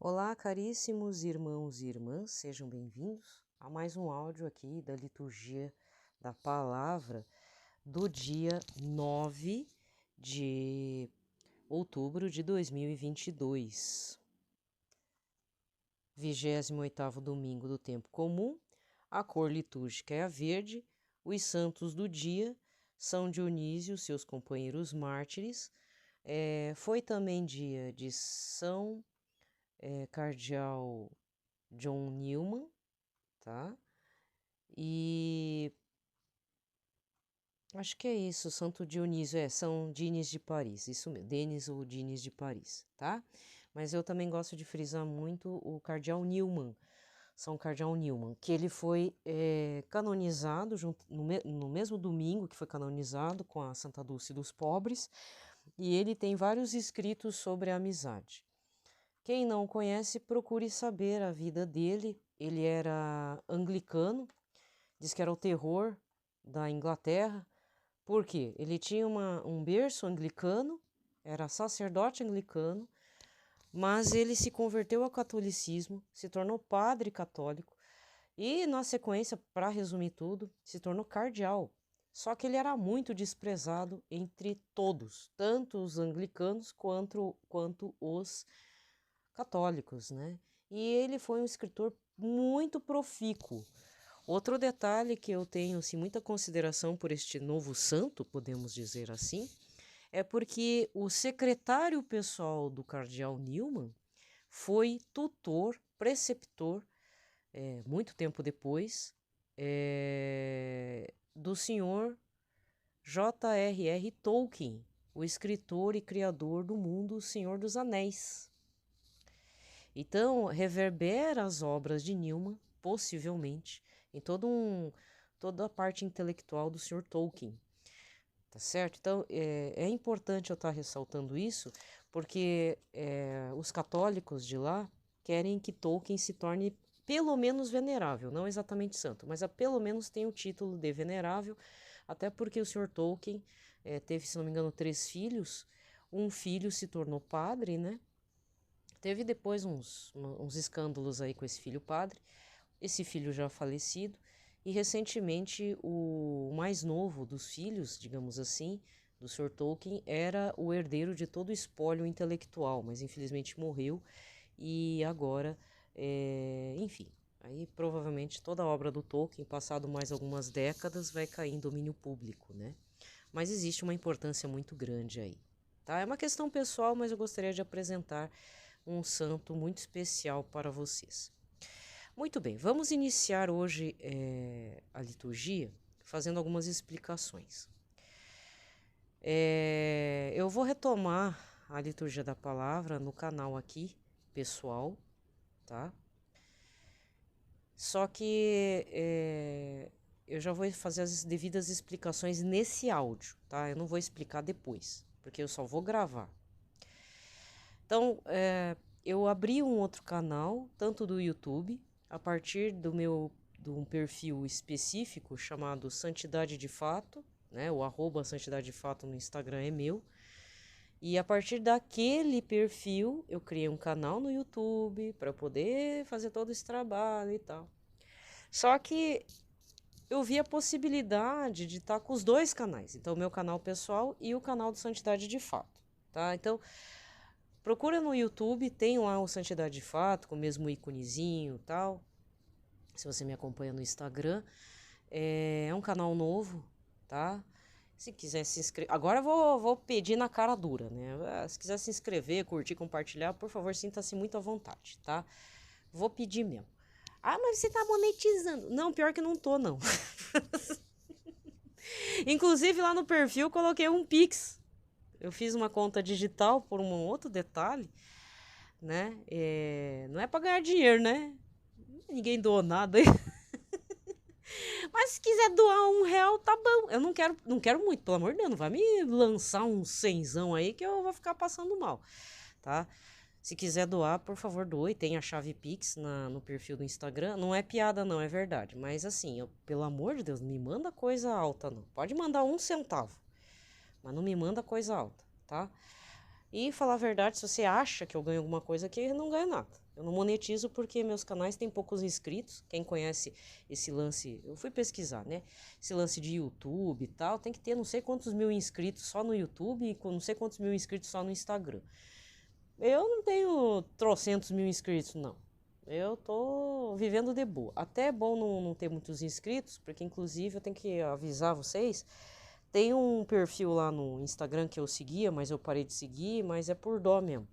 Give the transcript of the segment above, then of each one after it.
Olá, caríssimos irmãos e irmãs, sejam bem-vindos a mais um áudio aqui da liturgia da palavra do dia 9 de outubro de 2022. 28º domingo do tempo comum, a cor litúrgica é a verde, os santos do dia, São Dionísio, seus companheiros mártires, foi também dia de São Cardeal John Newman, tá? E acho que é isso, Santo Dionísio, São Dines de Paris, isso mesmo, Denis ou Dines de Paris, tá? Mas eu também gosto de frisar muito o Cardeal Newman, São Cardeal Newman, que ele foi canonizado no mesmo domingo que foi canonizado com a Santa Dulce dos Pobres, e ele tem vários escritos sobre a amizade. Quem não conhece, procure saber a vida dele. Ele era anglicano, diz que era o terror da Inglaterra. Por quê? Ele tinha um berço anglicano, era sacerdote anglicano, mas ele se converteu ao catolicismo, se tornou padre católico e, na sequência, para resumir tudo, se tornou cardeal. Só que ele era muito desprezado entre todos, tanto os anglicanos quanto os católicos, né? E ele foi um escritor muito profícuo. Outro detalhe que eu tenho assim, muita consideração por este novo santo, podemos dizer assim, é porque o secretário pessoal do cardeal Newman foi tutor, preceptor, muito tempo depois, do senhor J.R.R. Tolkien, o escritor e criador do mundo O Senhor dos Anéis. Então, reverbera as obras de Newman, possivelmente, em toda a parte intelectual do Sr. Tolkien, tá certo? Então, é importante eu estar ressaltando isso, porque os católicos de lá querem que Tolkien se torne pelo menos venerável, não exatamente santo, mas pelo menos tem o título de venerável, até porque o Sr. Tolkien teve, se não me engano, 3 filhos, um filho se tornou padre, né? Teve depois uns escândalos aí com esse filho padre, esse filho já falecido, e recentemente o mais novo dos filhos, digamos assim, do Sr. Tolkien, era o herdeiro de todo o espólio intelectual, mas infelizmente morreu, e agora, enfim, aí provavelmente toda a obra do Tolkien, passado mais algumas décadas, vai cair em domínio público, né? Mas existe uma importância muito grande aí, tá? É uma questão pessoal, mas eu gostaria de apresentar um santo muito especial para vocês. Muito bem, vamos iniciar hoje a liturgia fazendo algumas explicações. Eu vou retomar a liturgia da palavra no canal aqui, pessoal, tá? Só que eu já vou fazer as devidas explicações nesse áudio, tá? Eu não vou explicar depois, porque eu só vou gravar. Então, eu abri um outro canal, tanto do YouTube, a partir de um perfil específico chamado Santidade de Fato, né? O @Santidade de Fato no Instagram é meu. E a partir daquele perfil, eu criei um canal no YouTube para poder fazer todo esse trabalho e tal. Só que eu vi a possibilidade de estar com os dois canais. Então, o meu canal pessoal e o canal do Santidade de Fato, tá? Então, procura no YouTube, tem lá o Santidade de Fato, com o mesmo íconezinho e tal. Se você me acompanha no Instagram. É um canal novo, tá? Se quiser se inscrever... Agora eu vou pedir na cara dura, né? Se quiser se inscrever, curtir, compartilhar, por favor, sinta-se muito à vontade, tá? Vou pedir mesmo. Ah, mas você tá monetizando. Não, pior que não tô, não. Inclusive, lá no perfil, eu coloquei um Pix. Eu fiz uma conta digital por um outro detalhe, né? Não é pra ganhar dinheiro, né? Ninguém doou nada aí. Mas se quiser doar R$1, tá bom. Eu não quero muito, pelo amor de Deus. Não vai me lançar um cenzão aí que eu vou ficar passando mal, tá? Se quiser doar, por favor, doe. Tem a chave Pix no perfil do Instagram. Não é piada, não, é verdade. Mas assim, pelo amor de Deus, não me manda coisa alta, não. Pode mandar 1 centavo, mas não me manda coisa alta, tá? E falar a verdade, se você acha que eu ganho alguma coisa aqui, eu não ganho nada. Eu não monetizo porque meus canais têm poucos inscritos. Quem conhece esse lance, eu fui pesquisar, né? Esse lance de YouTube e tal, tem que ter não sei quantos mil inscritos só no YouTube e não sei quantos mil inscritos só no Instagram. Eu não tenho trocentos mil inscritos, não. Eu tô vivendo de boa. Até é bom não ter muitos inscritos, porque inclusive eu tenho que avisar vocês. Tem um perfil lá no Instagram que eu seguia, mas eu parei de seguir, mas é por dó mesmo.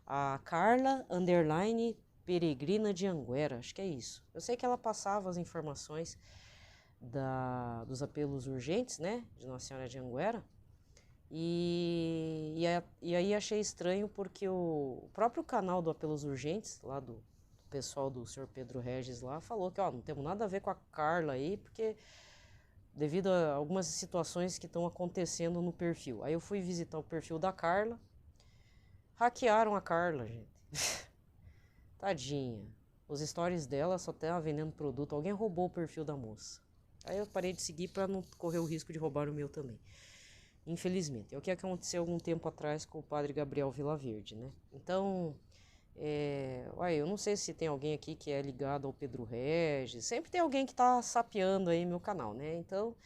A Carla _ Peregrina de Anguera, acho que é isso. Eu sei que ela passava as informações dos apelos urgentes, né, de Nossa Senhora de Anguera. E aí achei estranho porque o próprio canal do Apelos Urgentes, lá do pessoal do Sr. Pedro Regis lá, falou que ó, não temos nada a ver com a Carla aí, porque devido a algumas situações que estão acontecendo no perfil. Aí eu fui visitar o perfil da Carla, hackearam a Carla, gente. Tadinha. Os stories dela só tá vendendo produto, alguém roubou o perfil da moça. Aí eu parei de seguir para não correr o risco de roubar o meu também. Infelizmente. É o que aconteceu algum tempo atrás com o padre Gabriel Vilaverde, né? Então, eu não sei se tem alguém aqui que é ligado ao Pedro Regis. Sempre tem alguém que tá sapeando aí meu canal, né? Então,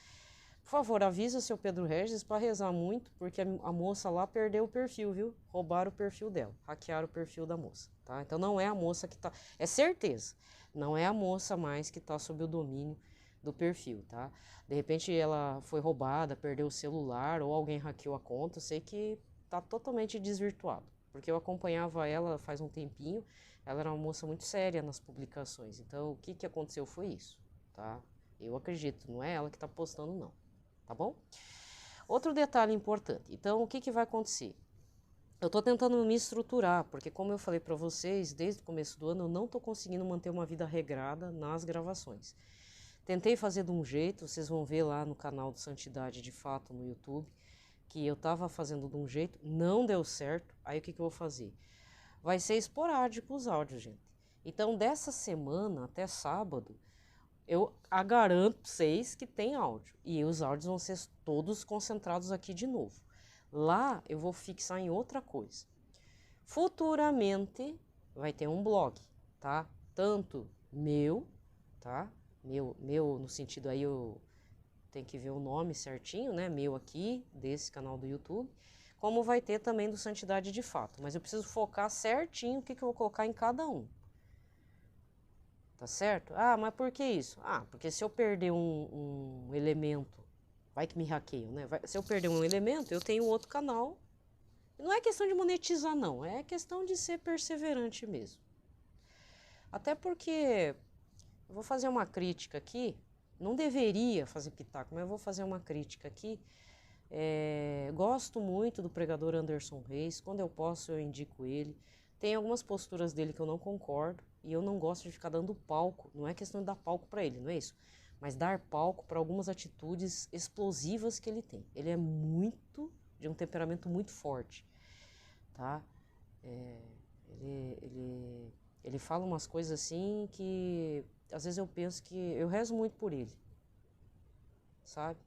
por favor, avisa o seu Pedro Regis para rezar muito, porque a moça lá perdeu o perfil, viu? Roubaram o perfil dela, hackearam o perfil da moça, tá? Então não é a moça que tá... É certeza, não é a moça mais que tá sob o domínio do perfil, tá? De repente ela foi roubada, perdeu o celular ou alguém hackeou a conta, eu sei que tá totalmente desvirtuado, porque eu acompanhava ela faz um tempinho, ela era uma moça muito séria nas publicações, então o que aconteceu foi isso, tá? Eu acredito, não é ela que tá postando não, tá bom? Outro detalhe importante, então o que vai acontecer? Eu tô tentando me estruturar, porque como eu falei para vocês, desde o começo do ano eu não tô conseguindo manter uma vida regrada nas gravações. Tentei fazer de um jeito, vocês vão ver lá no canal do Santidade de Fato no YouTube, que eu tava fazendo de um jeito, não deu certo, aí o que eu vou fazer? Vai ser esporádico os áudios, gente. Então, dessa semana até sábado, eu garanto vocês que tem áudio. E os áudios vão ser todos concentrados aqui de novo. Lá eu vou fixar em outra coisa. Futuramente vai ter um blog, tá? Tanto meu, tá? Meu no sentido aí eu tenho que ver o nome certinho, né? Meu aqui, desse canal do YouTube. Como vai ter também do Santidade de Fato. Mas eu preciso focar certinho o que eu vou colocar em cada um. Tá certo? Ah, mas por que isso? Ah, porque se eu perder um elemento, vai que me hackeiam, né? Se eu perder um elemento, eu tenho outro canal. Não é questão de monetizar, não. É questão de ser perseverante mesmo. Até porque, eu vou fazer uma crítica aqui. Não deveria fazer pitaco, mas eu vou fazer uma crítica aqui. Gosto muito do pregador Anderson Reis. Quando eu posso, eu indico ele. Tem algumas posturas dele que eu não concordo. E eu não gosto de ficar dando palco. Não é questão de dar palco para ele, não é isso? Mas dar palco para algumas atitudes explosivas que ele tem. Ele é de um temperamento muito forte, tá? Ele fala umas coisas assim que às vezes eu penso que eu rezo muito por ele, sabe?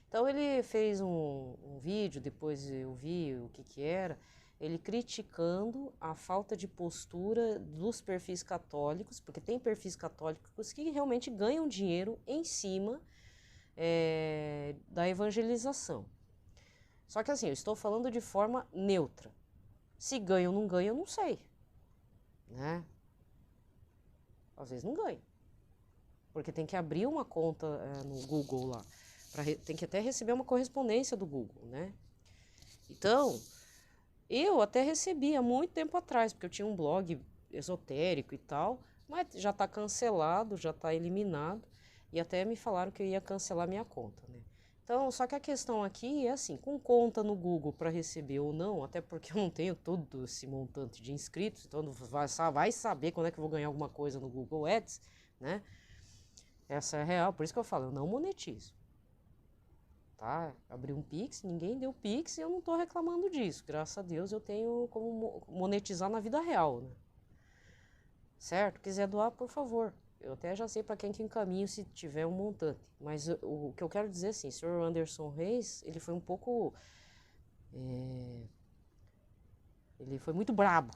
Então ele fez um vídeo, depois eu vi o que era, ele criticando a falta de postura dos perfis católicos, porque tem perfis católicos que realmente ganham dinheiro em cima da evangelização. Só que assim, eu estou falando de forma neutra. Se ganha ou não ganha, eu não sei, né? Às vezes não ganha, porque tem que abrir uma conta no Google lá, tem que até receber uma correspondência do Google, né? Então, eu até recebi há muito tempo atrás, porque eu tinha um blog esotérico e tal, mas já está cancelado, já está eliminado, e até me falaram que eu ia cancelar minha conta, né? Então, só que a questão aqui é assim, com conta no Google para receber ou não, até porque eu não tenho todo esse montante de inscritos, então vai saber quando é que eu vou ganhar alguma coisa no Google Ads, né? Essa é a real, por isso que eu falo, eu não monetizo. Tá? Abri um Pix, ninguém deu Pix e eu não tô reclamando disso. Graças a Deus eu tenho como monetizar na vida real, né? Certo? Quiser doar, por favor. Eu até já sei para quem que encaminho se tiver um montante. Mas o que eu quero dizer assim, o Sr. Anderson Reis, ele foi um pouco Ele foi muito brabo.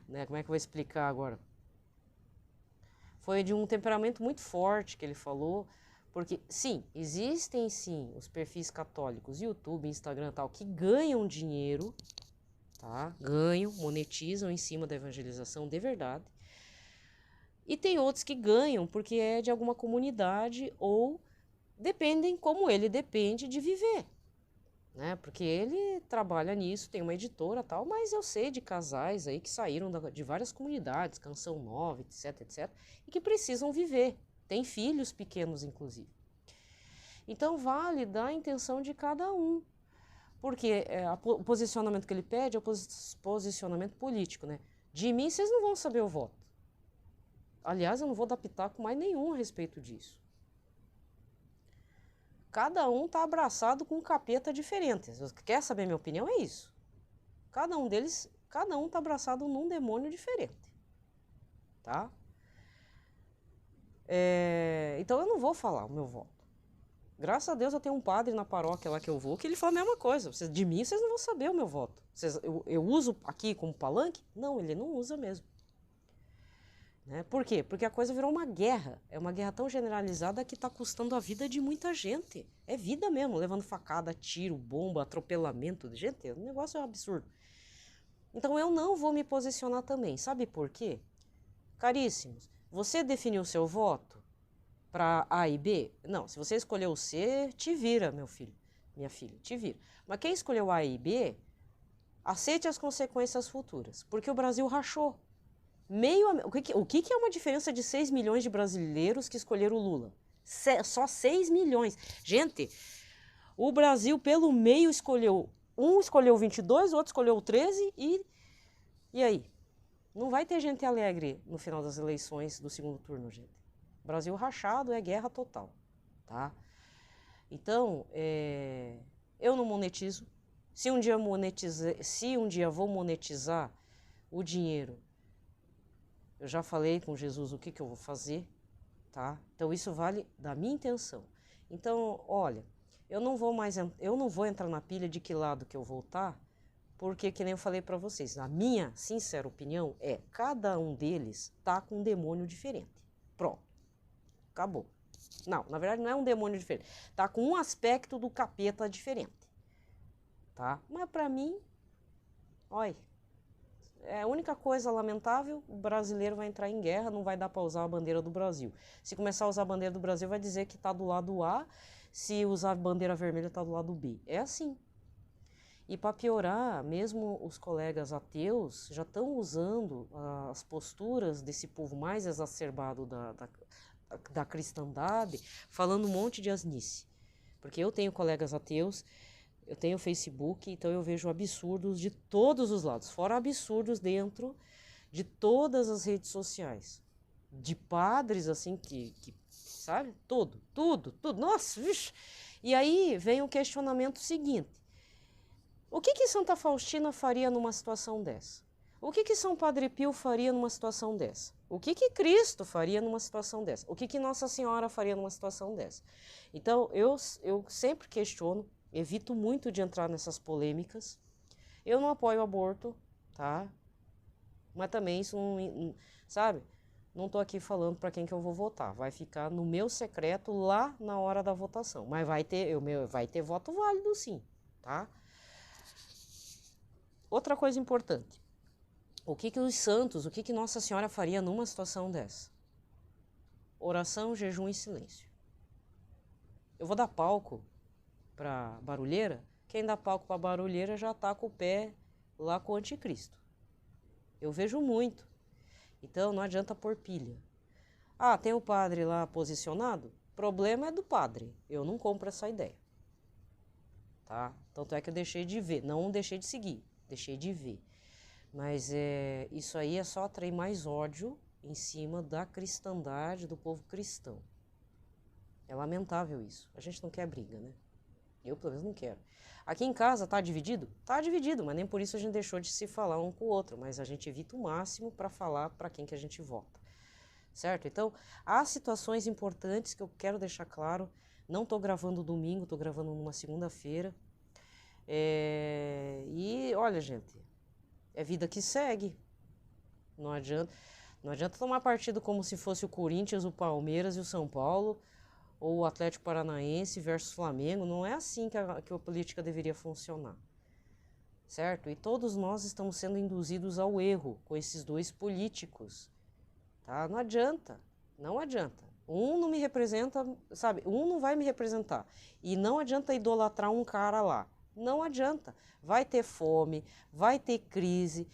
Né? Como é que eu vou explicar agora? Foi de um temperamento muito forte que ele falou, porque sim, existem sim os perfis católicos, YouTube, Instagram e tal, que ganham dinheiro, tá? Ganham, monetizam em cima da evangelização de verdade. E tem outros que ganham porque é de alguma comunidade ou dependem, como ele depende, de viver. Né? Porque ele trabalha nisso, tem uma editora e tal, mas eu sei de casais aí que saíram de várias comunidades, Canção Nova, etc, etc, e que precisam viver. Tem filhos pequenos, inclusive. Então vale da intenção de cada um. Porque o posicionamento que ele pede é o posicionamento político, né? De mim vocês não vão saber o voto. Aliás, eu não vou dar pitaco mais nenhum a respeito disso. Cada um está abraçado com um capeta diferente. Quer saber minha opinião? É isso. Cada um deles, cada um está abraçado num demônio diferente. Tá? Então eu não vou falar o meu voto. Graças a Deus eu tenho um padre na paróquia lá que eu vou que ele fala a mesma coisa. De mim vocês não vão saber o meu voto. Eu uso aqui como palanque? Não, ele não usa mesmo. Né? Por quê? Porque a coisa virou uma guerra. É uma guerra tão generalizada que está custando a vida de muita gente. É vida mesmo, levando facada, tiro, bomba, atropelamento. Gente, o negócio é um absurdo. Então eu não vou me posicionar também. Sabe por quê? Caríssimos, você definiu seu voto para A e B? Não, se você escolheu o C, te vira, meu filho, minha filha, te vira. Mas quem escolheu A e B, aceite as consequências futuras, porque o Brasil rachou. O que é uma diferença de 6 milhões de brasileiros que escolheram o Lula? Só 6 milhões. Gente, o Brasil pelo meio escolheu, um escolheu 22, o outro escolheu 13 e aí? Não vai ter gente alegre no final das eleições do segundo turno, gente. Brasil rachado é guerra total, tá? Então, eu não monetizo. Se um dia vou monetizar o dinheiro, eu já falei com Jesus o que eu vou fazer, tá? Então isso vale da minha intenção. Então, olha, eu não vou entrar na pilha de que lado que eu vou estar, porque que nem eu falei para vocês, a minha sincera opinião é cada um deles tá com um demônio diferente. Pronto. Acabou. Não, na verdade não é um demônio diferente. Tá com um aspecto do capeta diferente. Tá? Mas para mim, olha, é a única coisa lamentável, o brasileiro vai entrar em guerra, não vai dar para usar a bandeira do Brasil. Se começar a usar a bandeira do Brasil, vai dizer que está do lado A, se usar a bandeira vermelha, está do lado B. É assim. E para piorar, mesmo os colegas ateus já estão usando as posturas desse povo mais exacerbado da cristandade, falando um monte de asnice. Porque eu tenho colegas ateus, eu tenho Facebook, então eu vejo absurdos de todos os lados, fora absurdos dentro de todas as redes sociais. De padres, assim, que sabe? Tudo. Nossa, vixe. E aí vem o questionamento seguinte. O que Santa Faustina faria numa situação dessa? O que São Padre Pio faria numa situação dessa? O que Cristo faria numa situação dessa? O que Nossa Senhora faria numa situação dessa? Então, eu sempre questiono, evito muito de entrar nessas polêmicas. Eu não apoio o aborto, tá? Mas também isso não, sabe? Não tô aqui falando para quem que eu vou votar. Vai ficar no meu secreto lá na hora da votação. Mas vai ter voto válido sim, tá? Outra coisa importante. O que os santos, o que Nossa Senhora faria numa situação dessa? Oração, jejum e silêncio. Eu vou dar palco para barulheira? Quem dá palco para barulheira já tá com o pé lá com o anticristo. Eu vejo muito. Então não adianta pôr pilha. Ah, tem o padre lá posicionado? Problema é do padre. Eu não compro essa ideia. Tá? Tanto é que eu deixei de ver. Não deixei de seguir, deixei de ver. Mas isso aí é só atrair mais ódio em cima da cristandade, do povo cristão. É lamentável isso. A gente não quer briga, né? Eu, pelo menos, não quero. Aqui em casa, tá dividido? Tá dividido, mas nem por isso a gente deixou de se falar um com o outro. Mas a gente evita o máximo para falar para quem que a gente vota. Certo? Então, há situações importantes que eu quero deixar claro. Não tô gravando domingo, tô gravando numa segunda-feira. E, olha, gente... É vida que segue. Não adianta tomar partido como se fosse o Corinthians, o Palmeiras e o São Paulo, ou o Atlético Paranaense versus Flamengo. Não é assim que a política deveria funcionar. Certo? E todos nós estamos sendo induzidos ao erro com esses dois políticos. Tá? Não adianta. Não adianta. Um não me representa, sabe? Um não vai me representar. E não adianta idolatrar um cara lá. Não adianta. Vai ter fome, vai ter crise,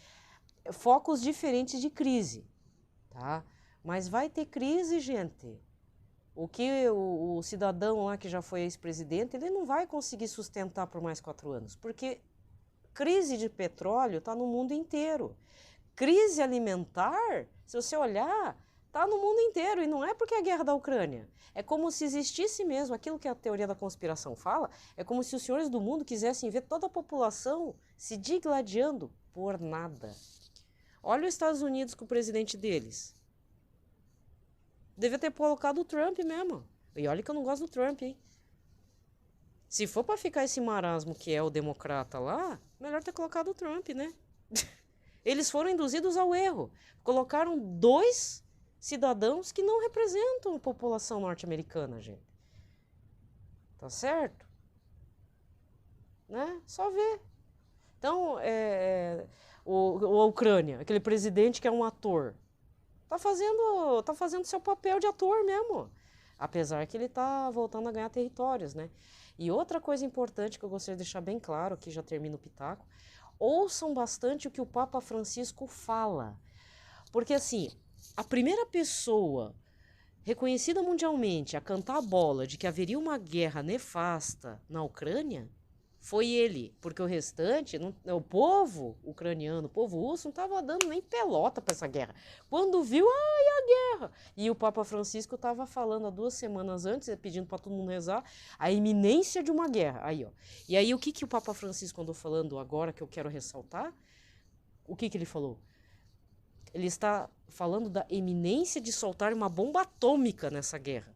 focos diferentes de crise, tá? Mas vai ter crise, gente. O que o cidadão lá que já foi ex-presidente, ele não vai conseguir sustentar por mais 4 anos, porque crise de petróleo está no mundo inteiro. Crise alimentar, se você olhar, está no mundo inteiro, e não é porque é a guerra da Ucrânia. É como se existisse mesmo, aquilo que a teoria da conspiração fala, é como se os senhores do mundo quisessem ver toda a população se digladiando por nada. Olha os Estados Unidos com o presidente deles. Devia ter colocado o Trump mesmo. E olha que eu não gosto do Trump, hein? Se for para ficar esse marasmo que é o democrata lá, melhor ter colocado o Trump, né? Eles foram induzidos ao erro. Colocaram 2 cidadãos que não representam a população norte-americana, gente. Tá certo? Né? Só ver. Então, a Ucrânia, aquele presidente que é um ator, tá fazendo seu papel de ator mesmo. Apesar que ele tá voltando a ganhar territórios, né? E outra coisa importante que eu gostaria de deixar bem claro, aqui já termino o pitaco, ouçam bastante o que o Papa Francisco fala. Porque assim, a primeira pessoa reconhecida mundialmente a cantar a bola de que haveria uma guerra nefasta na Ucrânia foi ele, porque o restante, o povo ucraniano, o povo russo, não estava dando nem pelota para essa guerra. Quando viu, ai, a guerra! E o Papa Francisco estava falando há 2 semanas antes, pedindo para todo mundo rezar, a iminência de uma guerra. Aí, ó. E aí, o que o Papa Francisco andou falando agora, que eu quero ressaltar? O que ele falou? Ele está falando da iminência de soltar uma bomba atômica nessa guerra.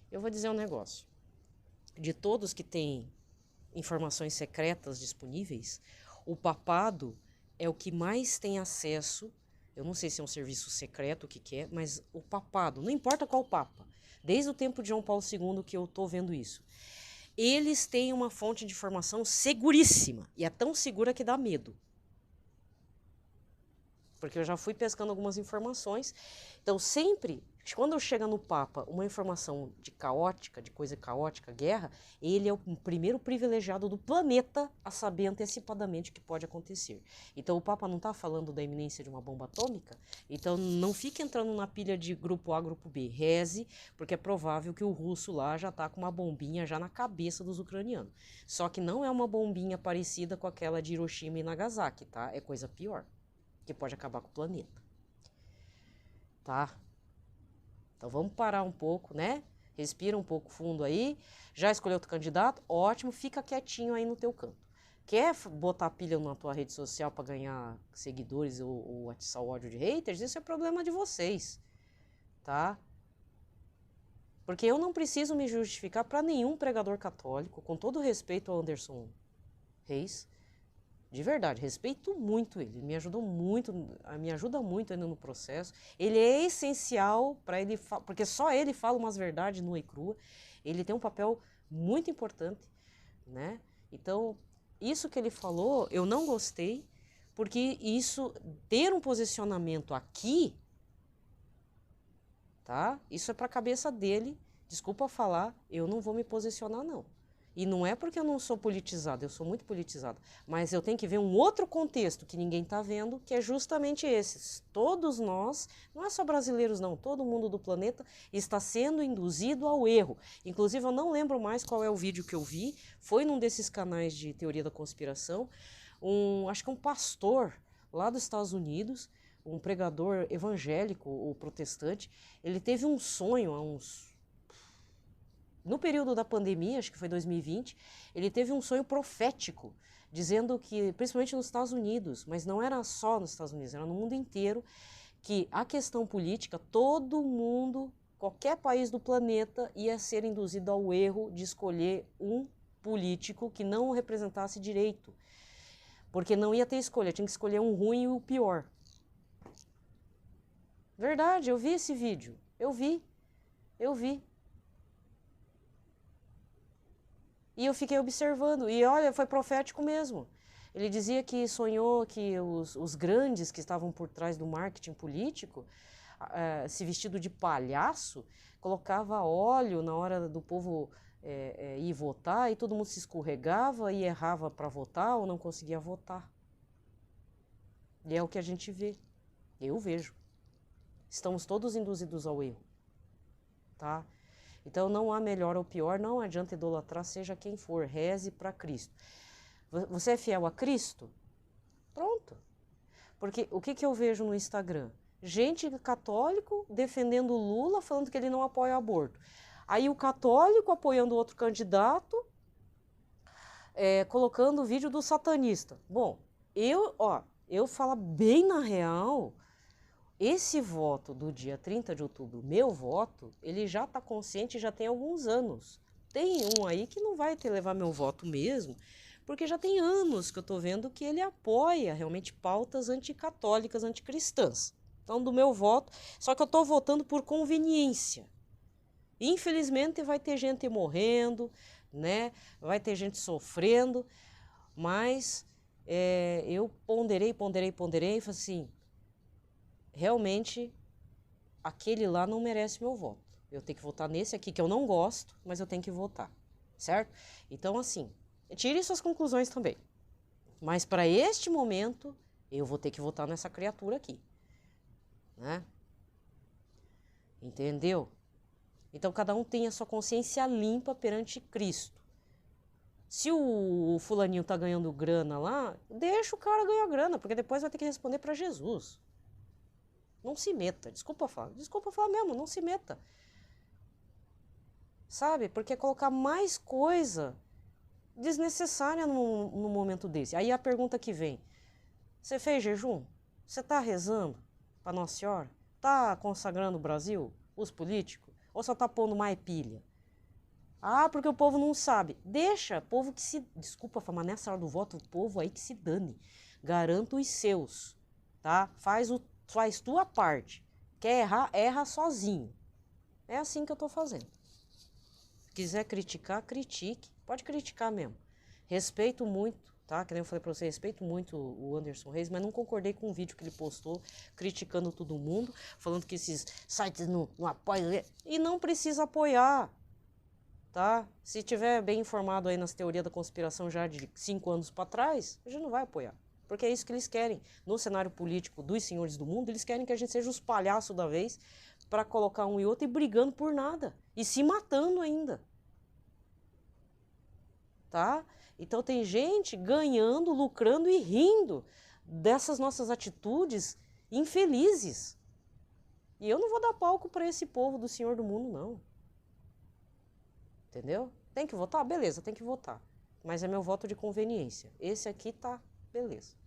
Eu vou dizer um negócio. De todos que têm informações secretas disponíveis, o papado é o que mais tem acesso. Eu não sei se é um serviço secreto, o que é, mas o papado, não importa qual papa, desde o tempo de João Paulo II que eu estou vendo isso, eles têm uma fonte de informação seguríssima, e é tão segura que dá medo. Porque eu já fui pescando algumas informações. Então, sempre, quando chega no Papa uma informação de coisa caótica, guerra, ele é o primeiro privilegiado do planeta a saber antecipadamente o que pode acontecer. Então, o Papa não está falando da iminência de uma bomba atômica, então não fique entrando na pilha de grupo A, grupo B. Reze, porque é provável que o russo lá já está com uma bombinha já na cabeça dos ucranianos. Só que não é uma bombinha parecida com aquela de Hiroshima e Nagasaki, tá? É coisa pior, que pode acabar com o planeta. Tá? Então vamos parar um pouco, né? Respira um pouco fundo aí. Já escolheu outro candidato? Ótimo, fica quietinho aí no teu canto. Quer botar pilha na tua rede social para ganhar seguidores ou atiçar o ódio de haters? Isso é problema de vocês, tá? Porque eu não preciso me justificar para nenhum pregador católico, com todo respeito ao Anderson Reis. De verdade, respeito muito ele, me ajuda muito ainda no processo. Ele é essencial para ele, porque só ele fala umas verdades nua e crua. Ele tem um papel muito importante, né? Então, isso que ele falou, eu não gostei, porque isso, ter um posicionamento aqui, tá? Isso é para a cabeça dele. Desculpa falar, eu não vou me posicionar, não. E não é porque eu não sou politizada, eu sou muito politizada, mas eu tenho que ver um outro contexto que ninguém está vendo, que é justamente esse. Todos nós, não é só brasileiros não, todo mundo do planeta está sendo induzido ao erro. Inclusive, eu não lembro mais qual é o vídeo que eu vi, foi num desses canais de teoria da conspiração, acho que um pastor lá dos Estados Unidos, um pregador evangélico ou protestante, ele teve um sonho no período da pandemia, acho que foi 2020, ele teve um sonho profético, dizendo que, principalmente nos Estados Unidos, mas não era só nos Estados Unidos, era no mundo inteiro, que a questão política, todo mundo, qualquer país do planeta ia ser induzido ao erro de escolher um político que não o representasse direito. Porque não ia ter escolha, tinha que escolher um ruim e o pior. Verdade, eu vi esse vídeo. Eu vi. E eu fiquei observando. E olha, foi profético mesmo. Ele dizia que sonhou que os grandes que estavam por trás do marketing político, se vestido de palhaço, colocava óleo na hora do povo ir votar e todo mundo se escorregava e errava para votar ou não conseguia votar. E é o que a gente vê. Eu vejo. Estamos todos induzidos ao erro. Tá? Então não há melhor ou pior, não adianta idolatrar, seja quem for, reze para Cristo. Você é fiel a Cristo? Pronto. Porque o que eu vejo no Instagram? Gente católico defendendo Lula, falando que ele não apoia o aborto. Aí o católico apoiando outro candidato, colocando o vídeo do satanista. Bom, eu falo bem na real, esse voto do dia 30 de outubro, meu voto, ele já está consciente já tem alguns anos. Tem um aí que não vai levar meu voto mesmo, porque já tem anos que eu estou vendo que ele apoia realmente pautas anticatólicas, anticristãs. Então, do meu voto, só que eu estou votando por conveniência. Infelizmente vai ter gente morrendo, né? Vai ter gente sofrendo, mas eu ponderei e falei assim, realmente aquele lá não merece meu voto. Eu tenho que votar nesse aqui que eu não gosto, mas eu tenho que votar, certo? Então, assim, tire suas conclusões também. Mas para este momento, eu vou ter que votar nessa criatura aqui, né? Entendeu? Então, cada um tem a sua consciência limpa perante Cristo. Se o fulaninho tá ganhando grana lá, deixa o cara ganhar grana, porque depois vai ter que responder para Jesus. Não se meta, desculpa falar mesmo, não se meta. Sabe? Porque é colocar mais coisa desnecessária no momento desse. Aí a pergunta que vem, você fez jejum? Você tá rezando para Nossa Senhora? Tá consagrando o Brasil? Os políticos? Ou só tá pondo mais pilha? Ah, porque o povo não sabe. Deixa, povo que se... Desculpa falar, mas nessa hora do voto, o povo aí que se dane. Garanta os seus, tá? Faz tua parte. Quer errar, erra sozinho. É assim que eu tô fazendo. Se quiser criticar, critique. Pode criticar mesmo. Respeito muito, tá? Que nem eu falei pra você, respeito muito o Anderson Reis, mas não concordei com o vídeo que ele postou, criticando todo mundo, falando que esses sites não apoiam. E não precisa apoiar, tá? Se tiver bem informado aí nas teorias da conspiração já de 5 anos para trás, a gente não vai apoiar. Porque é isso que eles querem. No cenário político dos senhores do mundo, eles querem que a gente seja os palhaços da vez para colocar um e outro e brigando por nada. E se matando ainda. Tá? Então tem gente ganhando, lucrando e rindo dessas nossas atitudes infelizes. E eu não vou dar palco para esse povo do senhor do mundo, não. Entendeu? Tem que votar? Beleza, tem que votar. Mas é meu voto de conveniência. Esse aqui tá, beleza.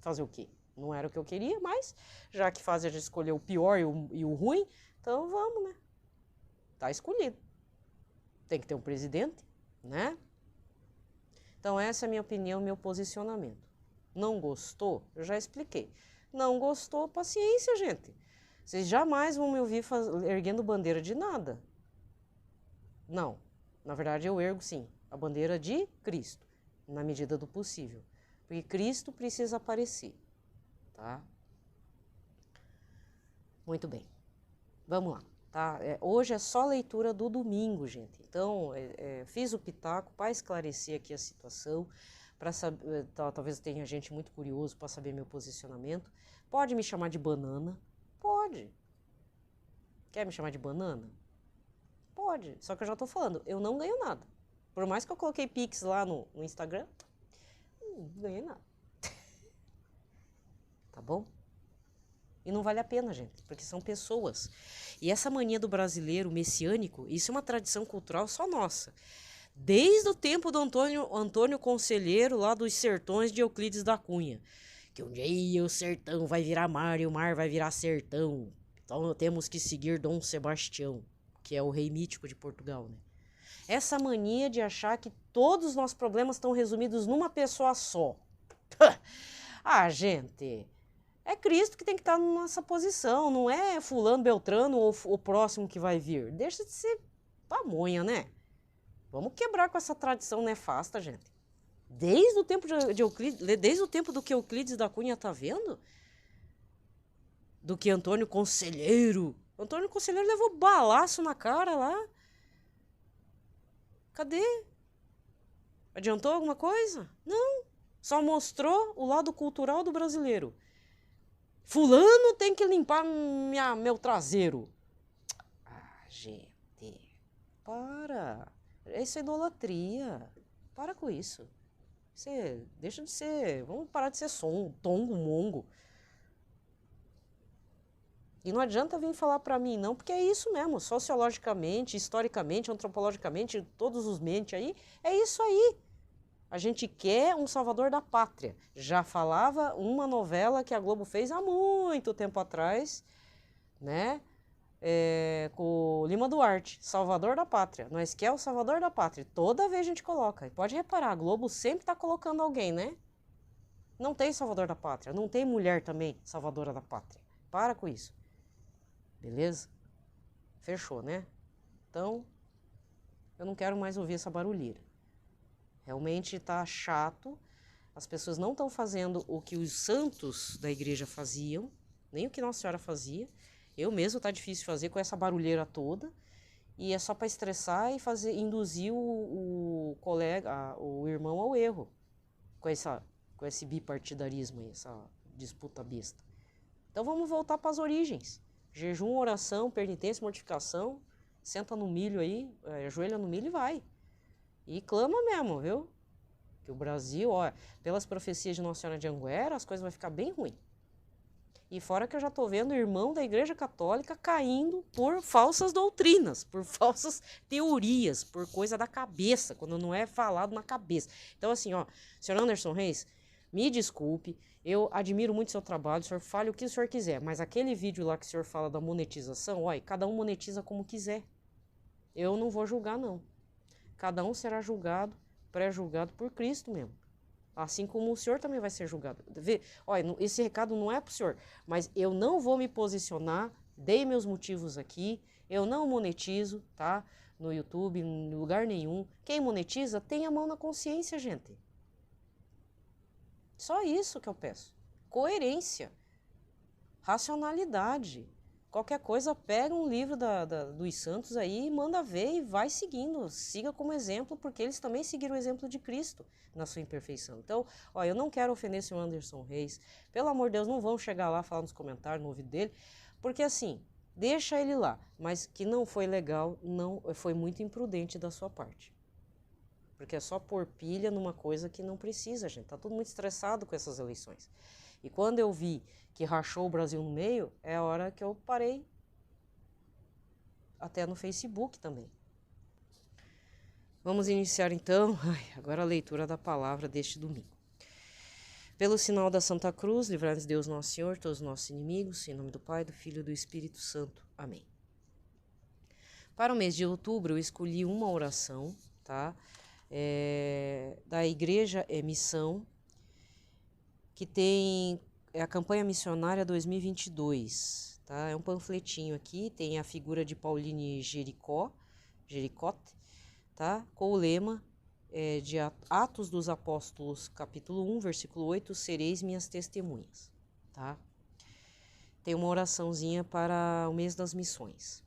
Fazer o quê? Não era o que eu queria, mas já que faz a gente escolher o pior e o ruim, então vamos, né? Tá escolhido. Tem que ter um presidente, né? Então essa é a minha opinião, meu posicionamento. Não gostou? Eu já expliquei. Não gostou? Paciência, gente. Vocês jamais vão me ouvir erguendo bandeira de nada. Não. Na verdade, eu ergo, sim, a bandeira de Cristo, na medida do possível. Porque Cristo precisa aparecer, tá? Muito bem. Vamos lá, tá? Hoje é só leitura do domingo, gente. Então, fiz o pitaco para esclarecer aqui a situação, para saber, talvez tenha gente muito curioso para saber meu posicionamento. Pode me chamar de banana? Pode. Quer me chamar de banana? Pode, só que eu já tô falando, eu não ganho nada. Por mais que eu coloquei Pix lá no Instagram, não ganhei nada. Tá bom? E não vale a pena, gente, porque são pessoas. E essa mania do brasileiro messiânico, isso é uma tradição cultural só nossa. Desde o tempo do Antônio Conselheiro, lá dos sertões de Euclides da Cunha. Que um dia o sertão vai virar mar e o mar vai virar sertão. Então temos que seguir Dom Sebastião, que é o rei mítico de Portugal, né? Essa mania de achar que todos os nossos problemas estão resumidos numa pessoa só. Ah, gente, é Cristo que tem que estar nessa posição, não é fulano, beltrano ou o próximo que vai vir. Deixa de ser pamonha, né? Vamos quebrar com essa tradição nefasta, gente. Desde o tempo de Euclides, desde o tempo do que Euclides da Cunha tá vendo, do que Antônio Conselheiro. Antônio Conselheiro levou balaço na cara lá. Cadê? Adiantou alguma coisa? Não. Só mostrou o lado cultural do brasileiro. Fulano tem que limpar meu traseiro. Ah, gente. Para. Isso é idolatria. Para com isso. Você deixa de ser. Vamos parar de ser tongo, mongo. E não adianta vir falar para mim, não, porque é isso mesmo. Sociologicamente, historicamente, antropologicamente, todos os mentes aí, é isso aí. A gente quer um salvador da pátria. Já falava uma novela que a Globo fez há muito tempo atrás, né? Com o Lima Duarte, Salvador da Pátria. Nós quer o Salvador da Pátria. Toda vez a gente coloca. E pode reparar, a Globo sempre está colocando alguém, né? Não tem Salvador da Pátria. Não tem mulher também salvadora da pátria. Para com isso. Beleza? Fechou, né? Então, eu não quero mais ouvir essa barulheira. Realmente tá chato. As pessoas não estão fazendo o que os santos da igreja faziam, nem o que Nossa Senhora fazia. Eu mesmo tá difícil fazer com essa barulheira toda. E é só para estressar e induzir o colega, o irmão ao erro. Com esse bipartidarismo aí, essa disputa besta. Então vamos voltar para as origens. Jejum, oração, penitência, mortificação. Senta no milho aí, ajoelha no milho e vai. E clama mesmo, viu? Que o Brasil, ó, pelas profecias de Nossa Senhora de Anguera, as coisas vão ficar bem ruins. E fora que eu já tô vendo o irmão da Igreja Católica caindo por falsas doutrinas, por falsas teorias, por coisa da cabeça, quando não é falado na cabeça. Então assim, ó, senhor Anderson Reis, me desculpe, eu admiro muito seu trabalho, o senhor fale o que o senhor quiser, mas aquele vídeo lá que o senhor fala da monetização, ó, cada um monetiza como quiser. Eu não vou julgar, não. Cada um será julgado, pré-julgado por Cristo mesmo. Assim como o senhor também vai ser julgado. Olha, esse recado não é para o senhor, mas eu não vou me posicionar, dei meus motivos aqui, eu não monetizo, tá? No YouTube, em lugar nenhum. Quem monetiza tem a mão na consciência, gente. Só isso que eu peço. Coerência, racionalidade. Qualquer coisa, pega um livro dos santos aí e manda ver e vai seguindo. Siga como exemplo, porque eles também seguiram o exemplo de Cristo na sua imperfeição. Então, ó, eu não quero ofender o senhor Anderson Reis. Pelo amor de Deus, não vão chegar lá falar nos comentários, no ouvido dele. Porque assim, deixa ele lá. Mas que não foi legal, não foi muito imprudente da sua parte. Porque é só pôr pilha numa coisa que não precisa, gente. Tá todo muito estressado com essas eleições. E quando eu vi que rachou o Brasil no meio, é a hora que eu parei. Até no Facebook também. Vamos iniciar então, agora a leitura da palavra deste domingo. Pelo sinal da Santa Cruz, livrai-nos Deus Nosso Senhor, todos os nossos inimigos, em nome do Pai, do Filho e do Espírito Santo. Amém. Para o mês de outubro, eu escolhi uma oração, tá? Da Igreja Missão, que tem a campanha missionária 2022, tá? É um panfletinho aqui, tem a figura de Pauline Jericote, tá? Com o lema de Atos dos Apóstolos, capítulo 1, versículo 8, sereis minhas testemunhas, tá? Tem uma oraçãozinha para o mês das missões.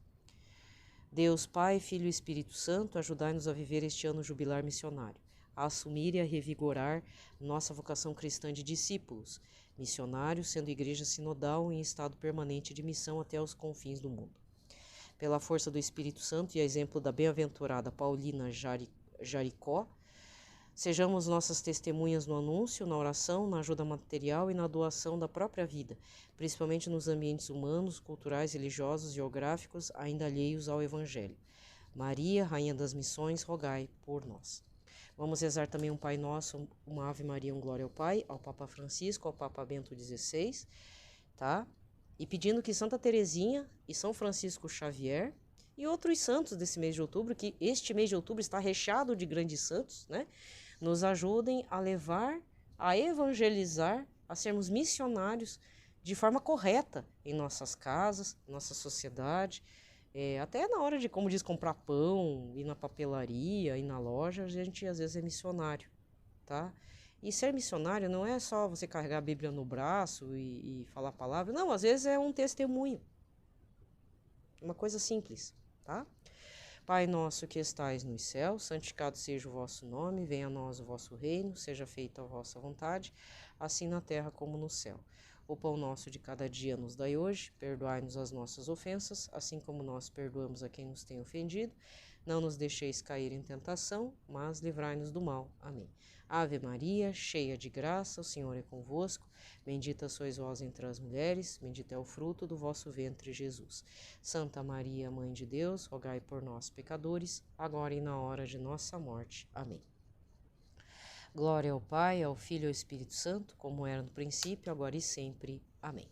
Deus Pai, Filho e Espírito Santo, ajudai-nos a viver este ano jubilar missionário, a assumir e a revigorar nossa vocação cristã de discípulos, missionários, sendo igreja sinodal em estado permanente de missão até os confins do mundo. Pela força do Espírito Santo e a exemplo da bem-aventurada Paulina Jaricó, sejamos nossas testemunhas no anúncio, na oração, na ajuda material e na doação da própria vida, principalmente nos ambientes humanos, culturais, religiosos, geográficos, ainda alheios ao Evangelho. Maria, Rainha das Missões, rogai por nós. Vamos rezar também um Pai Nosso, uma Ave Maria, um Glória ao Pai, ao Papa Francisco, ao Papa Bento XVI, tá? E pedindo que Santa Teresinha e São Francisco Xavier e outros santos desse mês de outubro, que este mês de outubro está recheado de grandes santos, né? Nos ajudem a levar a evangelizar, a sermos missionários de forma correta em nossas casas, nossa sociedade, até na hora de, como diz, comprar pão, ir na papelaria, ir na loja, a gente às vezes é missionário, tá? E ser missionário não é só você carregar a Bíblia no braço e falar a palavra, não, às vezes é um testemunho, uma coisa simples, tá? Pai nosso que estais nos céus, santificado seja o vosso nome, venha a nós o vosso reino, seja feita a vossa vontade, assim na terra como no céu. O pão nosso de cada dia nos dai hoje, perdoai-nos as nossas ofensas, assim como nós perdoamos a quem nos tem ofendido. Não nos deixeis cair em tentação, mas livrai-nos do mal. Amém. Ave Maria, cheia de graça, o Senhor é convosco. Bendita sois vós entre as mulheres, bendito é o fruto do vosso ventre, Jesus. Santa Maria, Mãe de Deus, rogai por nós, pecadores, agora e na hora de nossa morte. Amém. Glória ao Pai, ao Filho e ao Espírito Santo, como era no princípio, agora e sempre. Amém.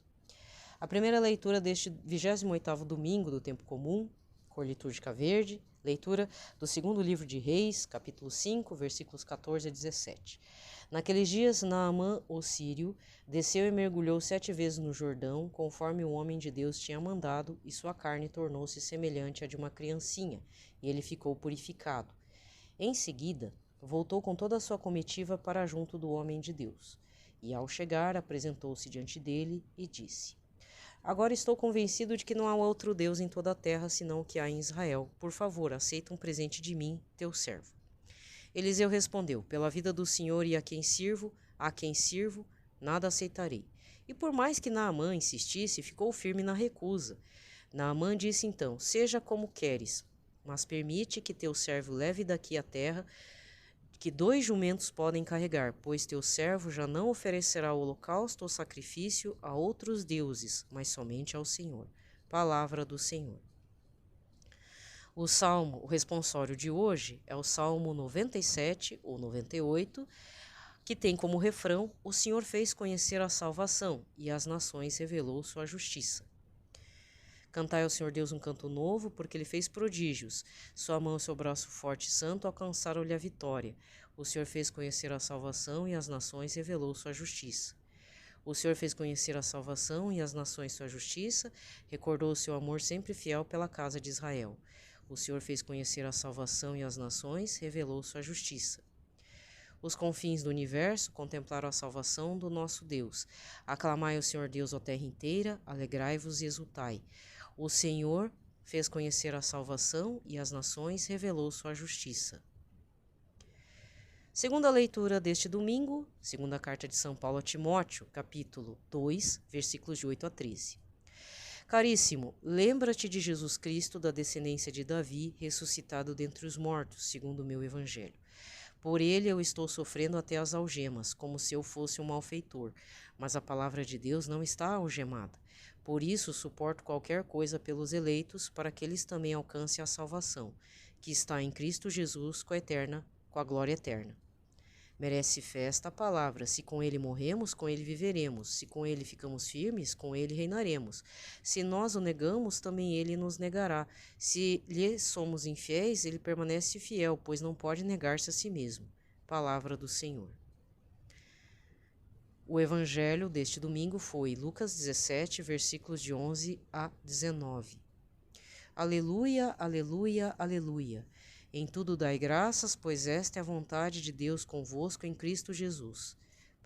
A primeira leitura deste 28º domingo do tempo comum, cor litúrgica verde, leitura do segundo livro de Reis, capítulo 5, versículos 14 a 17. Naqueles dias, Naamã, o sírio, desceu e mergulhou 7 vezes no Jordão, conforme o homem de Deus tinha mandado, e sua carne tornou-se semelhante à de uma criancinha, e ele ficou purificado. Em seguida, voltou com toda a sua comitiva para junto do homem de Deus. E ao chegar, apresentou-se diante dele e disse: Agora estou convencido de que não há outro Deus em toda a terra senão o que há em Israel. Por favor, aceita um presente de mim, teu servo. Eliseu respondeu: Pela vida do Senhor e a quem sirvo, nada aceitarei. E por mais que Naamã insistisse, ficou firme na recusa. Naamã disse então: Seja como queres, mas permite que teu servo leve daqui a terra que 2 jumentos podem carregar, pois teu servo já não oferecerá holocausto ou sacrifício a outros deuses, mas somente ao Senhor. Palavra do Senhor. O responsório de hoje é o Salmo 97 ou 98, que tem como refrão: O Senhor fez conhecer a salvação e às nações revelou sua justiça. Cantai ao Senhor Deus um canto novo, porque ele fez prodígios. Sua mão e seu braço forte e santo alcançaram-lhe a vitória. O Senhor fez conhecer a salvação e às nações revelou sua justiça. O Senhor fez conhecer a salvação e às nações sua justiça, recordou o seu amor sempre fiel pela casa de Israel. O Senhor fez conhecer a salvação e às nações, revelou sua justiça. Os confins do universo contemplaram a salvação do nosso Deus. Aclamai ao Senhor Deus, ó terra inteira, alegrai-vos e exultai. O Senhor fez conhecer a salvação e às nações revelou sua justiça. Segunda leitura deste domingo, segunda carta de São Paulo a Timóteo, capítulo 2, versículos de 8 a 13. Caríssimo, lembra-te de Jesus Cristo, da descendência de Davi, ressuscitado dentre os mortos, segundo o meu evangelho. Por ele eu estou sofrendo até as algemas, como se eu fosse um malfeitor, mas a palavra de Deus não está algemada. Por isso suporto qualquer coisa pelos eleitos, para que eles também alcancem a salvação, que está em Cristo Jesus com a glória eterna. Merece fé esta palavra: se com ele morremos, com ele viveremos. Se com ele ficamos firmes, com ele reinaremos. Se nós o negamos, também ele nos negará. Se lhe somos infiéis, ele permanece fiel, pois não pode negar-se a si mesmo. Palavra do Senhor. O evangelho deste domingo foi Lucas 17, versículos de 11 a 19. Aleluia, aleluia, aleluia. Em tudo dai graças, pois esta é a vontade de Deus convosco em Cristo Jesus.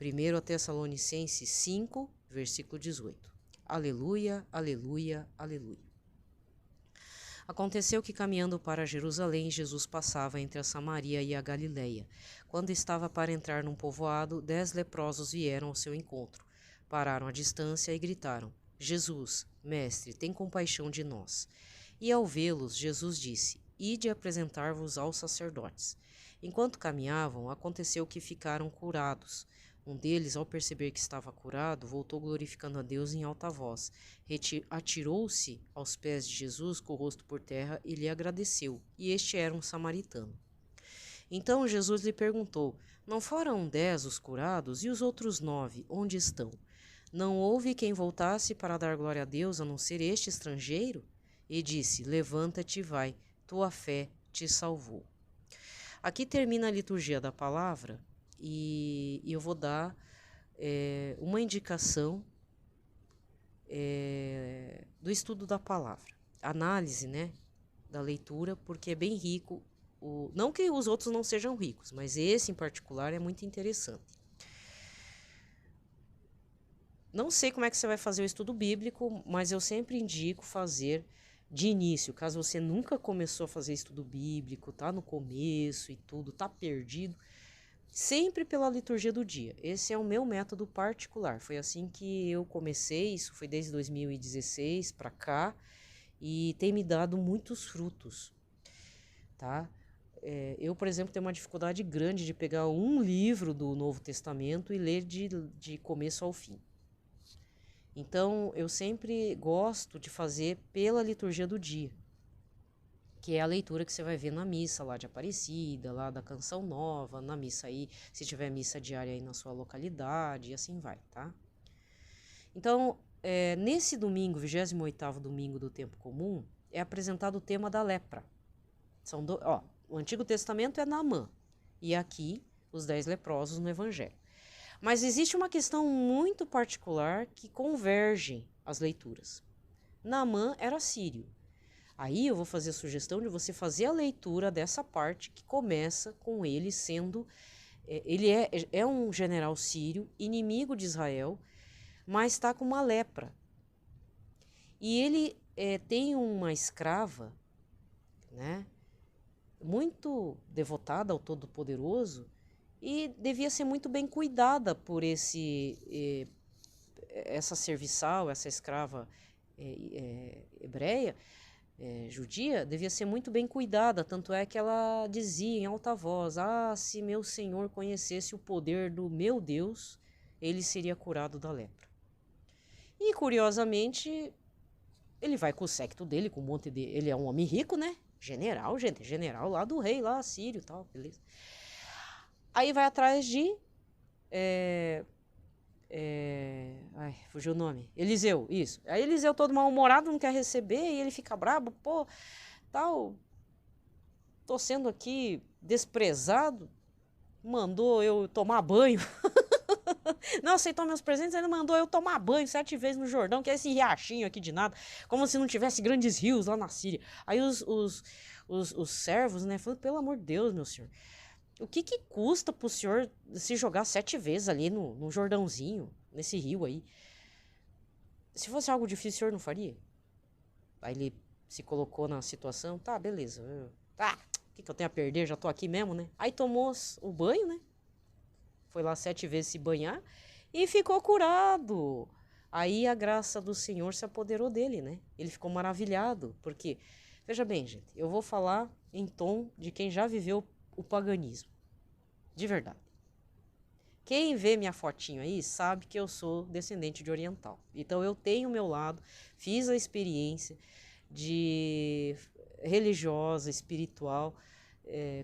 1 Tessalonicenses 5, versículo 18. Aleluia, aleluia, aleluia. Aconteceu que, caminhando para Jerusalém, Jesus passava entre a Samaria e a Galileia. Quando estava para entrar num povoado, 10 leprosos vieram ao seu encontro. Pararam à distância e gritaram: Jesus, mestre, tem compaixão de nós. E ao vê-los, Jesus disse: Ide apresentar-vos aos sacerdotes. Enquanto caminhavam, aconteceu que ficaram curados. Um deles, ao perceber que estava curado, voltou glorificando a Deus em alta voz. Atirou-se aos pés de Jesus com o rosto por terra e lhe agradeceu, e este era um samaritano. Então Jesus lhe perguntou: Não foram 10 os curados, e os outros 9, onde estão? Não houve quem voltasse para dar glória a Deus, a não ser este estrangeiro? E disse: Levanta-te e vai, tua fé te salvou. Aqui termina a liturgia da palavra, e eu vou dar uma indicação do estudo da palavra, análise, né, da leitura, porque é bem rico. Não que os outros não sejam ricos, mas esse em particular é muito interessante. Não sei como é que você vai fazer o estudo bíblico, mas eu sempre indico fazer de início, caso você nunca começou a fazer estudo bíblico, tá no começo e tudo, tá perdido, sempre pela liturgia do dia. Esse é o meu método particular. Foi assim que eu comecei, isso foi desde 2016 para cá, e tem me dado muitos frutos, tá? Eu, por exemplo, tenho uma dificuldade grande de pegar um livro do Novo Testamento e ler de começo ao fim. Então, eu sempre gosto de fazer pela liturgia do dia, que é a leitura que você vai ver na missa lá de Aparecida, lá da Canção Nova, na missa aí, se tiver missa diária aí na sua localidade, e assim vai, tá? Então, nesse domingo, 28º domingo do tempo comum, é apresentado o tema da lepra. O Antigo Testamento é Naamã, e aqui os 10 leprosos no Evangelho. Mas existe uma questão muito particular que converge as leituras. Naamã era sírio. Aí eu vou fazer a sugestão de você fazer a leitura dessa parte que começa com ele sendo... ele é um general sírio, inimigo de Israel, mas está com uma lepra. E ele tem uma escrava, né, muito devotada ao Todo-Poderoso, e devia ser muito bem cuidada por essa serviçal, essa escrava hebreia, judia, devia ser muito bem cuidada, tanto é que ela dizia em alta voz, se meu Senhor conhecesse o poder do meu Deus, ele seria curado da lepra. E curiosamente, ele vai com o séquito dele, com um monte de... Ele é um homem rico, né? General, gente, general lá do rei, lá sírio e tal, beleza. Aí vai atrás de... fugiu o nome. Eliseu, isso. Aí Eliseu todo mal-humorado, não quer receber, e ele fica brabo, pô, tal, tô sendo aqui desprezado, mandou eu tomar banho. Não aceitou meus presentes, ainda mandou eu tomar banho 7 vezes no Jordão, que é esse riachinho aqui de nada, como se não tivesse grandes rios lá na Síria. Aí os servos, né, falaram, pelo amor de Deus, meu senhor, o que custa pro senhor se jogar 7 vezes ali no Jordãozinho, nesse rio aí? Se fosse algo difícil, o senhor não faria? Aí ele se colocou na situação, tá, beleza. O que eu tenho a perder? Já tô aqui mesmo, né? Aí tomou o banho, né? Foi lá 7 vezes se banhar e ficou curado. Aí a graça do Senhor se apoderou dele, né? Ele ficou maravilhado, porque, veja bem, gente, eu vou falar em tom de quem já viveu o paganismo, de verdade. Quem vê minha fotinho aí sabe que eu sou descendente de oriental. Então eu tenho o meu lado, fiz a experiência de religiosa, espiritual,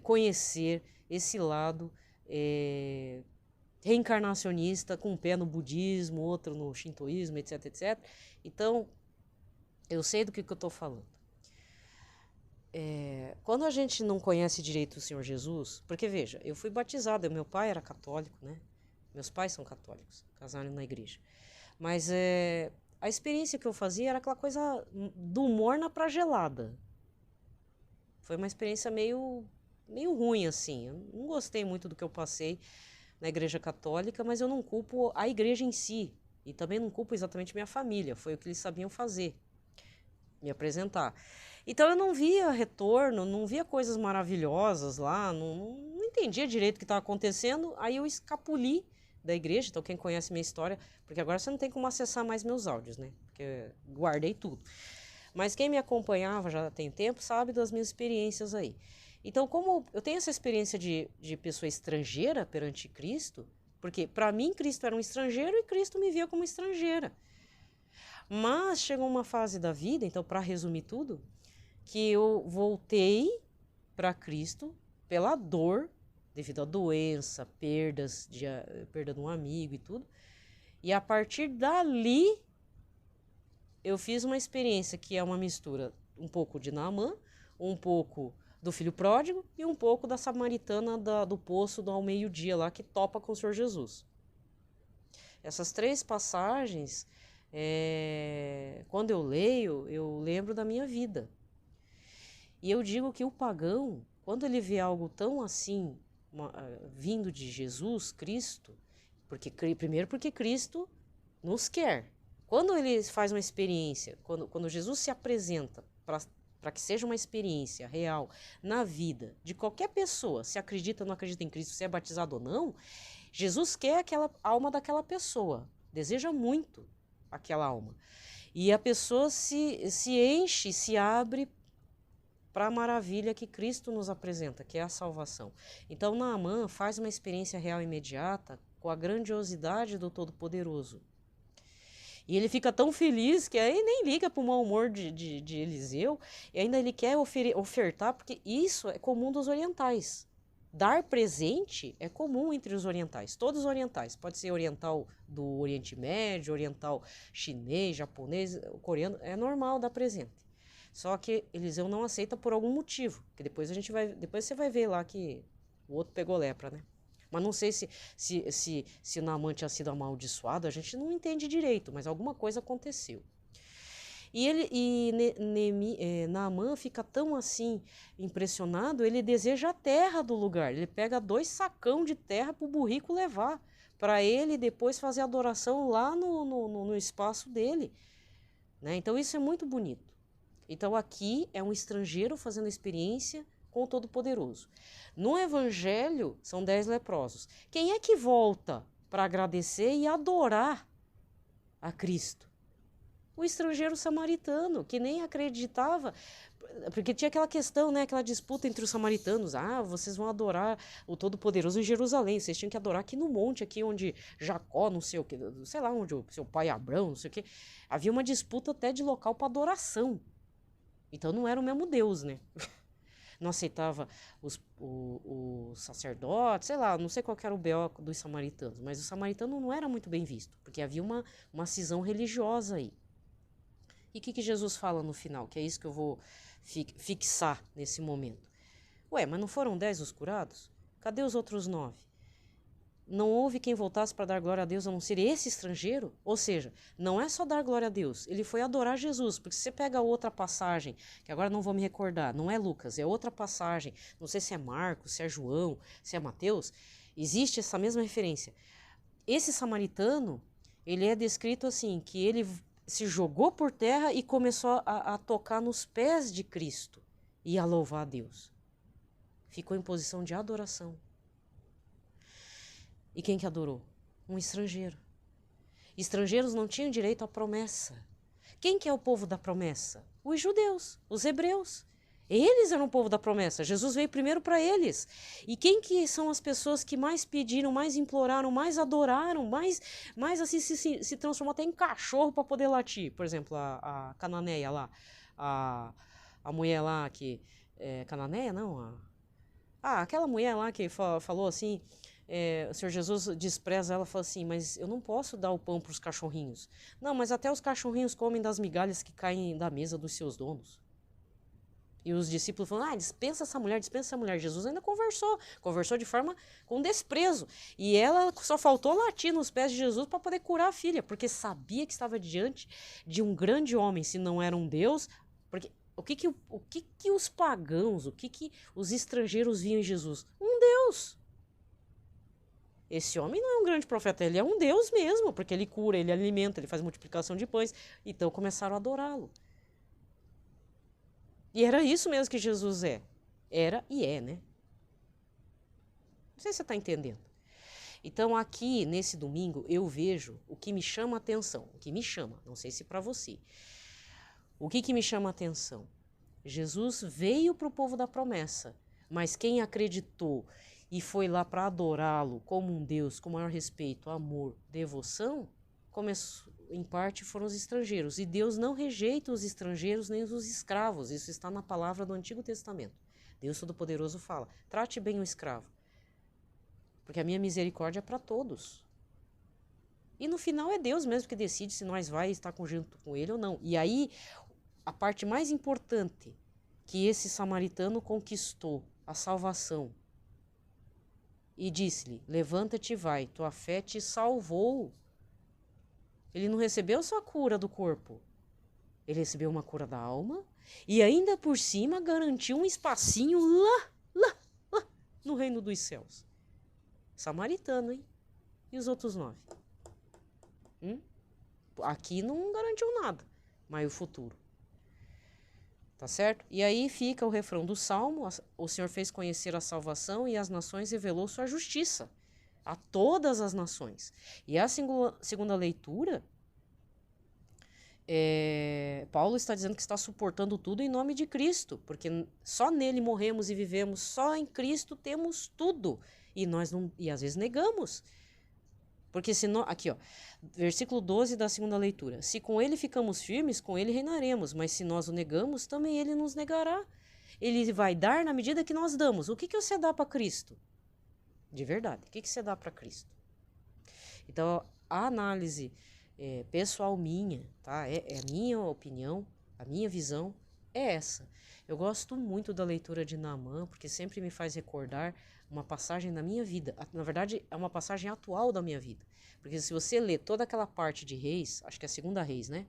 conhecer esse lado reencarnacionista, com um pé no budismo, outro no shintoísmo, etc, etc. Então, eu sei do que eu estou falando. Quando a gente não conhece direito o Senhor Jesus, porque veja, eu fui batizada, meu pai era católico, né? Meus pais são católicos, casaram na igreja. Mas a experiência que eu fazia era aquela coisa do morna pra gelada. Foi uma experiência meio ruim, assim. Eu não gostei muito do que eu passei na igreja católica, mas eu não culpo a igreja em si. E também não culpo exatamente minha família. Foi o que eles sabiam fazer, me apresentar. Então eu não via retorno, não via coisas maravilhosas lá, não entendia direito o que estava acontecendo. Aí eu escapuli da igreja, então quem conhece minha história, porque agora você não tem como acessar mais meus áudios, né? Porque guardei tudo. Mas quem me acompanhava já tem tempo sabe das minhas experiências aí. Então, como eu tenho essa experiência de pessoa estrangeira perante Cristo, porque para mim Cristo era um estrangeiro e Cristo me via como estrangeira. Mas chegou uma fase da vida, então para resumir tudo, que eu voltei para Cristo pela dor, devido à doença, perda de um amigo e tudo. E a partir dali, eu fiz uma experiência que é uma mistura um pouco de Naamã, um pouco do filho pródigo e um pouco da samaritana do poço ao meio-dia lá, que topa com o Senhor Jesus. Essas 3 passagens, quando eu leio, eu lembro da minha vida. E eu digo que o pagão, quando ele vê algo tão assim, vindo de Jesus, Cristo, primeiro porque Cristo nos quer. Quando ele faz uma experiência, quando Jesus se apresenta para que seja uma experiência real na vida de qualquer pessoa, se acredita ou não acredita em Cristo, se é batizado ou não, Jesus quer aquela alma daquela pessoa, deseja muito aquela alma. E a pessoa se enche, se abre para a maravilha que Cristo nos apresenta, que é a salvação. Então Naamã faz uma experiência real imediata com a grandiosidade do Todo-Poderoso. E ele fica tão feliz que aí nem liga para o mau humor de Eliseu, e ainda ele quer ofertar, porque isso é comum dos orientais. Dar presente é comum entre os orientais, todos os orientais. Pode ser oriental do Oriente Médio, oriental chinês, japonês, coreano, é normal dar presente. Só que Eliseu não aceita por algum motivo, que depois você vai ver lá que o outro pegou lepra, né? Mas não sei se Naamã tinha sido amaldiçoado, a gente não entende direito, mas alguma coisa aconteceu. Naamã fica tão assim impressionado, ele deseja a terra do lugar. Ele pega 2 sacão de terra para o burrico levar, para ele depois fazer adoração lá no espaço dele. Né? Então isso é muito bonito. Então aqui é um estrangeiro fazendo experiência com o Todo-Poderoso. No Evangelho são 10 leprosos. Quem é que volta para agradecer e adorar a Cristo? O estrangeiro samaritano, que nem acreditava, porque tinha aquela questão, né, aquela disputa entre os samaritanos. Vocês vão adorar o Todo-Poderoso em Jerusalém, vocês tinham que adorar aqui no monte, aqui onde Jacó, não sei o que, sei lá, onde o seu pai Abraão, não sei o que. Havia uma disputa até de local para adoração. Então não era o mesmo Deus, né? Não aceitava os sacerdotes, sei lá, não sei qual era o B.O. dos samaritanos, mas o samaritano não era muito bem visto, porque havia uma cisão religiosa aí. E o que Jesus fala no final? Que é isso que eu vou fixar nesse momento. Mas não foram 10 os curados? Cadê os outros 9? Não houve quem voltasse para dar glória a Deus a não ser esse estrangeiro? Ou seja, não é só dar glória a Deus, ele foi adorar Jesus. Porque se você pega outra passagem, que agora não vou me recordar, não é Lucas, é outra passagem, não sei se é Marcos, se é João, se é Mateus, existe essa mesma referência. Esse samaritano, ele é descrito assim, que ele se jogou por terra e começou a tocar nos pés de Cristo e a louvar a Deus. Ficou em posição de adoração. E quem que adorou? Um estrangeiro. Estrangeiros não tinham direito à promessa. Quem que é o povo da promessa? Os judeus, os hebreus. Eles eram o povo da promessa. Jesus veio primeiro para eles. E quem que são as pessoas que mais pediram, mais imploraram, mais adoraram, mais assim se transformou até em cachorro para poder latir? Por exemplo, a cananeia lá, a mulher lá que... cananeia, não? Aquela mulher lá que falou assim... o Senhor Jesus despreza ela e fala assim, mas eu não posso dar o pão para os cachorrinhos. Não, mas até os cachorrinhos comem das migalhas que caem da mesa dos seus donos. E os discípulos falam, dispensa essa mulher, dispensa essa mulher. Jesus ainda conversou de forma com desprezo. E ela só faltou latir nos pés de Jesus para poder curar a filha, porque sabia que estava diante de um grande homem, se não era um Deus. Porque o que os pagãos, o que os estrangeiros viam em Jesus? Um Deus. Esse homem não é um grande profeta, ele é um Deus mesmo, porque ele cura, ele alimenta, ele faz multiplicação de pães. Então começaram a adorá-lo. E era isso mesmo que Jesus é. Era e é, né? Não sei se você está entendendo. Então aqui, nesse domingo, eu vejo o que me chama a atenção. O que me chama, não sei se para você. O que me chama a atenção? Jesus veio para o povo da promessa, mas quem acreditou e foi lá para adorá-lo como um Deus, com maior respeito, amor, devoção, em parte foram os estrangeiros. E Deus não rejeita os estrangeiros nem os escravos. Isso está na palavra do Antigo Testamento. Deus Todo-Poderoso fala, trate bem o escravo, porque a minha misericórdia é para todos. E no final é Deus mesmo que decide se nós vai estar junto com ele ou não. E aí, a parte mais importante que esse samaritano conquistou a salvação e disse-lhe: levanta-te e vai, tua fé te salvou. Ele não recebeu só a cura do corpo, ele recebeu uma cura da alma e ainda por cima garantiu um espacinho lá no reino dos céus. Samaritano, hein? E os outros 9? Aqui não garantiu nada, mas o futuro. Tá certo? E aí fica o refrão do Salmo: o Senhor fez conhecer a salvação e as nações revelou sua justiça a todas as nações. E a segunda leitura, Paulo está dizendo que está suportando tudo em nome de Cristo, porque só nele morremos e vivemos, só em Cristo temos tudo. E nós não, e às vezes negamos. Porque se nós, aqui ó, versículo 12 da segunda leitura: se com ele ficamos firmes, com ele reinaremos, mas se nós o negamos, também ele nos negará. Ele vai dar na medida que nós damos. O que você dá para Cristo? De verdade, o que você dá para Cristo? Então, a análise pessoal minha, tá? É a minha opinião, a minha visão é essa. Eu gosto muito da leitura de Naamã, porque sempre me faz recordar uma passagem da minha vida. Na verdade, é uma passagem atual da minha vida. Porque se você ler toda aquela parte de Reis, acho que é a Segunda Reis, né?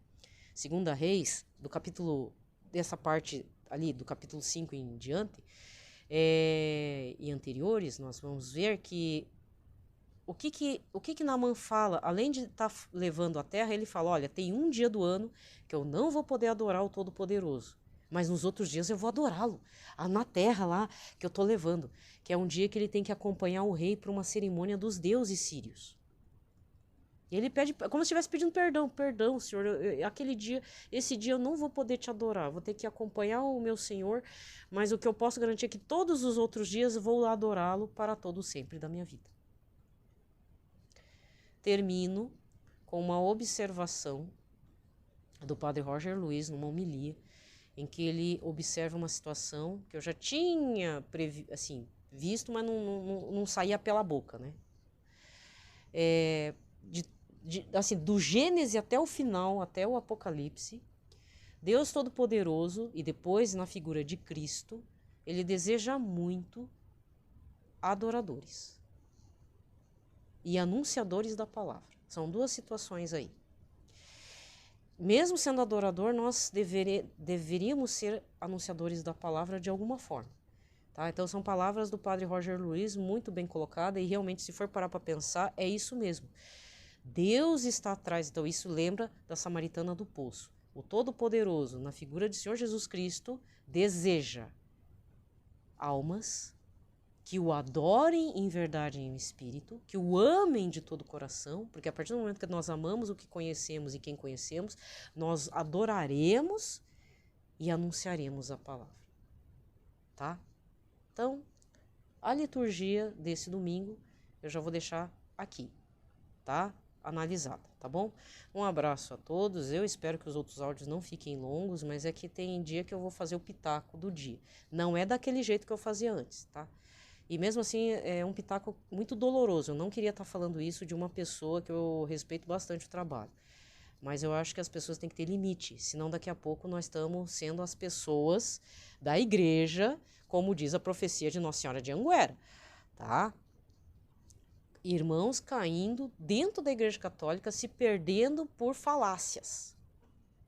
Segunda Reis, do capítulo, dessa parte ali, do capítulo 5 em diante, e anteriores, nós vamos ver que o que Naamã fala, além de estar levando a terra, ele fala: olha, tem um dia do ano que eu não vou poder adorar o Todo-Poderoso, mas nos outros dias eu vou adorá-lo, na terra lá que eu estou levando, que é um dia que ele tem que acompanhar o rei para uma cerimônia dos deuses sírios. E ele pede, como se estivesse pedindo perdão, Senhor, aquele dia, esse dia eu não vou poder te adorar, vou ter que acompanhar o meu Senhor, mas o que eu posso garantir é que todos os outros dias eu vou adorá-lo para todo sempre da minha vida. Termino com uma observação do padre Roger Luiz, numa homilia, em que ele observa uma situação que eu já tinha visto, mas não saía pela boca, né? Do Gênesis até o final, até o Apocalipse, Deus Todo-Poderoso, e depois na figura de Cristo, ele deseja muito adoradores e anunciadores da palavra. São duas situações aí. Mesmo sendo adorador, nós deveríamos ser anunciadores da palavra de alguma forma. Tá? Então são palavras do padre Roger Luiz, muito bem colocadas, e realmente, se for parar para pensar, é isso mesmo. Deus está atrás, então isso lembra da Samaritana do Poço. O Todo-Poderoso, na figura de Senhor Jesus Cristo, deseja almas que o adorem em verdade e em espírito, que o amem de todo o coração, porque a partir do momento que nós amamos o que conhecemos e quem conhecemos, nós adoraremos e anunciaremos a palavra. Tá? Então, a liturgia desse domingo eu já vou deixar aqui, tá? Analisada, tá bom? Um abraço a todos. Eu espero que os outros áudios não fiquem longos, mas é que tem dia que eu vou fazer o pitaco do dia. Não é daquele jeito que eu fazia antes, tá? E mesmo assim, é um pitaco muito doloroso. Eu não queria estar falando isso de uma pessoa que eu respeito bastante o trabalho. Mas eu acho que as pessoas têm que ter limite, senão daqui a pouco nós estamos sendo as pessoas da igreja, como diz a profecia de Nossa Senhora de Anguera, tá? Irmãos caindo dentro da igreja católica, se perdendo por falácias.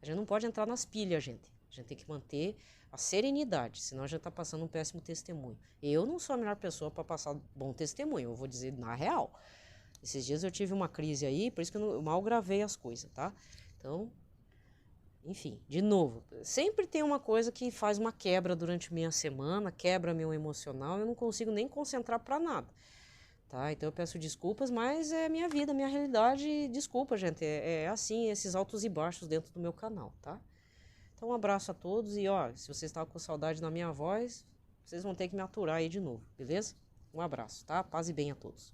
A gente não pode entrar nas pilhas, gente. A gente tem que manter a serenidade, senão a gente está passando um péssimo testemunho. Eu não sou a melhor pessoa para passar bom testemunho, eu vou dizer na real. Esses dias eu tive uma crise aí, por isso que eu mal gravei as coisas, tá? Então, enfim, de novo, sempre tem uma coisa que faz uma quebra durante minha semana, quebra meu emocional, eu não consigo nem concentrar para nada. Tá? Então eu peço desculpas, mas é minha vida, minha realidade. Desculpa, gente, é assim, esses altos e baixos dentro do meu canal, tá? Então um abraço a todos e ó, se vocês estavam com saudade da minha voz, vocês vão ter que me aturar aí de novo, beleza? Um abraço, tá? Paz e bem a todos.